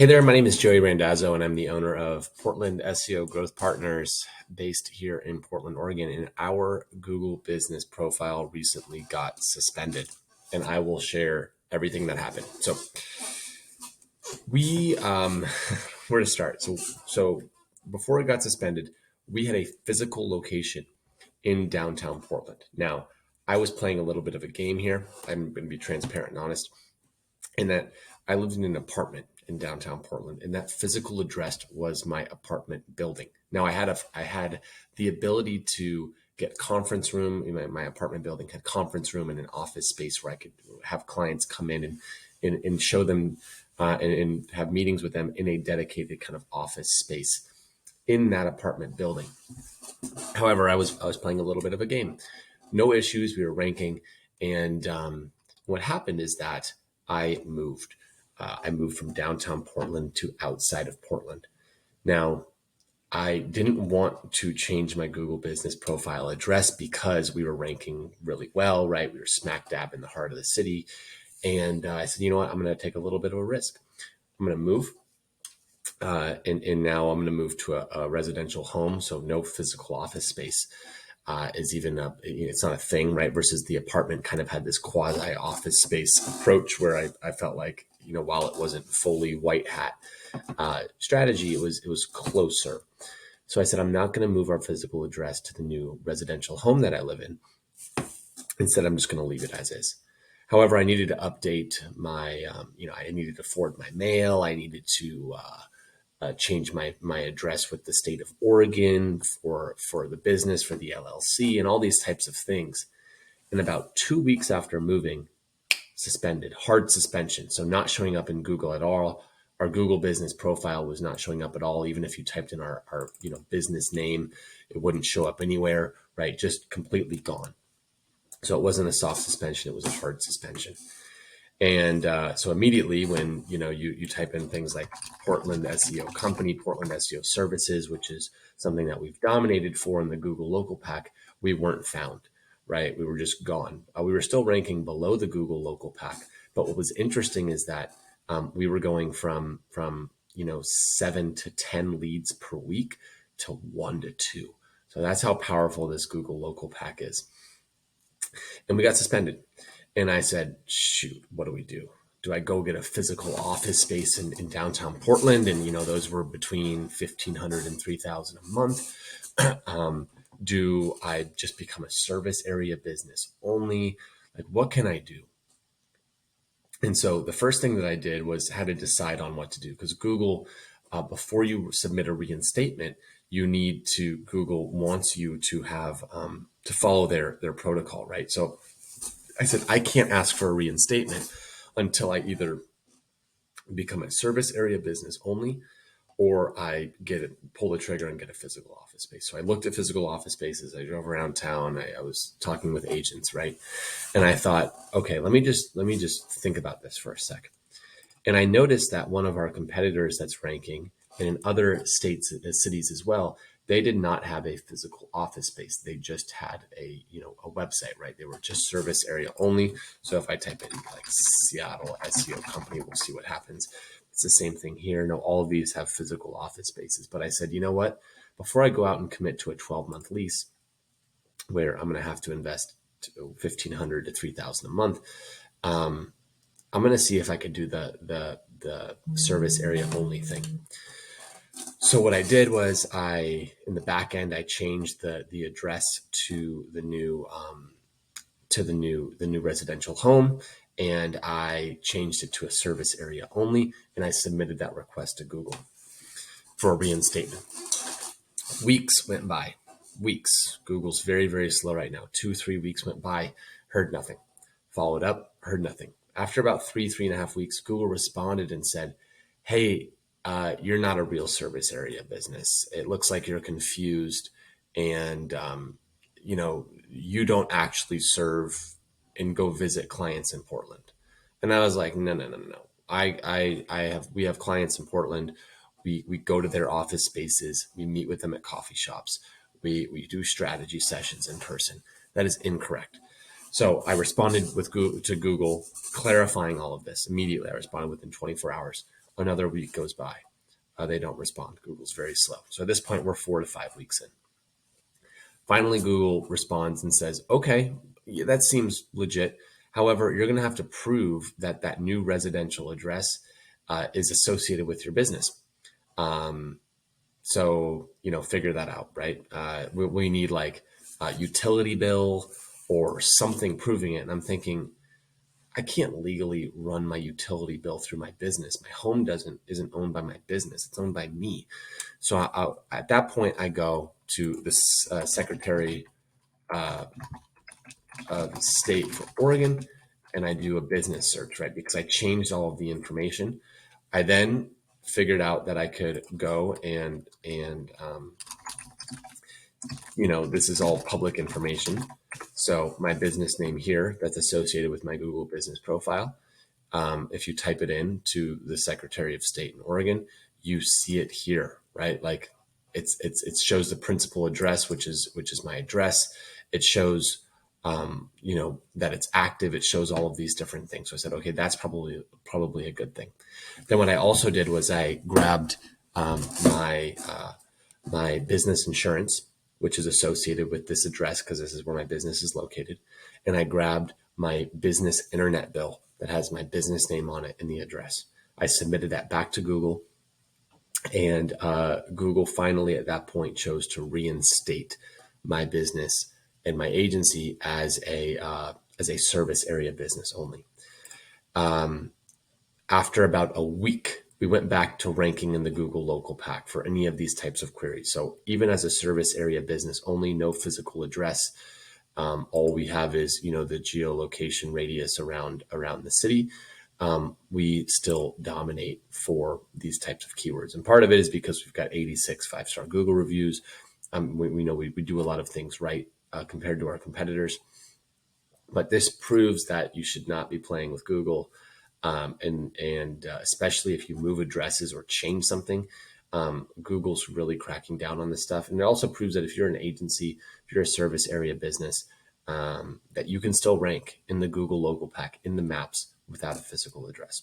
Hey there, my name is Joey Randazzo, and I'm the owner of Portland SEO Growth Partners based here in Portland, Oregon. And our Google business profile recently got suspended, and I will share everything that happened. So we, where to start? So before it got suspended, we had a physical location in downtown Portland. Now, I was playing a little bit of a game here. I'm going to be transparent and honest in that I lived in an apartment in downtown Portland, and that physical address was my apartment building. Now I had the ability to get conference room in my apartment building, had conference room and an office space where I could have clients come in and show them and have meetings with them in a dedicated kind of office space in that apartment building. However, I was playing a little bit of a game. No issues. We were ranking, and what happened is that I moved. I moved from downtown Portland to outside of Portland. Now, I didn't want to change my Google business profile address because we were ranking really well, right? We were smack dab in the heart of the city. And I said, you know what? I'm going to take a little bit of a risk. I'm going to move. And now I'm going to move to a residential home. So no physical office space is even it's not a thing, right? Versus the apartment kind of had this quasi office space approach where I felt like, while it wasn't fully white hat strategy, it was closer. So I said, I'm not going to move our physical address to the new residential home that I live in. Instead, I'm just going to leave it as is. However, I needed to update my, I needed to forward my mail. I needed to change my address with the state of Oregon for the business, for the LLC, and all these types of things. And about 2 weeks after moving, suspended, hard suspension. So not showing up in Google at all. Our Google business profile was not showing up at all. Even if you typed in our business name, it wouldn't show up anywhere, right? Just completely gone. So it wasn't a soft suspension, it was a hard suspension. And so immediately when you type in things like Portland SEO company, Portland SEO services, which is something that we've dominated for in the Google local pack, we weren't found, right? We were just gone. We were still ranking below the Google local pack. But what was interesting is that we were going from 7 to 10 leads per week to 1 to 2. So that's how powerful this Google local pack is. And we got suspended. And I said, shoot, what do we do? Do I go get a physical office space in downtown Portland? And, those were between $1,500 and $3,000 a month. Do I just become a service area business only? Like, what can I do? And so the first thing that I did was had to decide on what to do, because Google, before you submit a reinstatement, Google wants you to have, to follow their protocol, right? So I said, I can't ask for a reinstatement until I either become a service area business only, or I pull the trigger and get a physical office space. So I looked at physical office spaces. I drove around town. I was talking with agents, right? And I thought, okay, let me just think about this for a second. And I noticed that one of our competitors that's ranking, and in other states, cities as well, they did not have a physical office space. They just had a website, right? They were just service area only. So if I type in like Seattle SEO company, we'll see what happens. It's the same thing here. No, all of these have physical office spaces. But I said, you know what? Before I go out and commit to a 12-month lease, where I'm going to have to invest $1,500 to $3,000 a month, I'm going to see if I could do the service area only thing. So what I did was in the back end, I changed the address to the new residential home, and I changed it to a service area only, and I submitted that request to Google for a reinstatement. Weeks went by. Google's very, very slow right now. 2-3 weeks went by, heard nothing. Followed up, heard nothing. After about 3.5 weeks, Google responded and said, hey, you're not a real service area business. It looks like you're confused, and you don't actually serve and go visit clients in Portland. And I was like, no. We have clients in Portland. We go to their office spaces. We meet with them at coffee shops. We do strategy sessions in person. That is incorrect. So I responded with to Google clarifying all of this immediately. I responded within 24 hours. Another week goes by. They don't respond. Google's very slow. So at this point, we're 4 to 5 weeks in. Finally, Google responds and says, okay, yeah, that seems legit. However, you're going to have to prove that that new residential address is associated with your business. Um, so, figure that out, right? We need like a utility bill or something proving it. And I'm thinking, I can't legally run my utility bill through my business. My home isn't owned by my business. It's owned by me. So at that point, I go to the Secretary uh, of State for Oregon, and I do a business search, right? Because I changed all of the information. I then figured out that I could go and this is all public information. So my business name here that's associated with my Google business profile. If you type it in to the Secretary of State in Oregon, you see it here, right? Like it shows the principal address, which is my address. It shows that it's active. It shows all of these different things. So I said, okay, that's probably a good thing. Then what I also did was I grabbed my business insurance, which is associated with this address because this is where my business is located. And I grabbed my business internet bill that has my business name on it and the address. I submitted that back to Google, and Google finally at that point chose to reinstate my business and my agency as a service area business only. After about a week, we went back to ranking in the Google local pack for any of these types of queries. So even as a service area business only, no physical address, all we have is the geolocation radius around the city. We still dominate for these types of keywords, and part of it is because we've got 86 5-star Google reviews. We know we do a lot of things right compared to our competitors, but this proves that you should not be playing with Google, and especially if you move addresses or change something. Google's really cracking down on this stuff. And it also proves that if you're an agency, if you're a service area business, that you can still rank in the Google local pack in the maps without a physical address.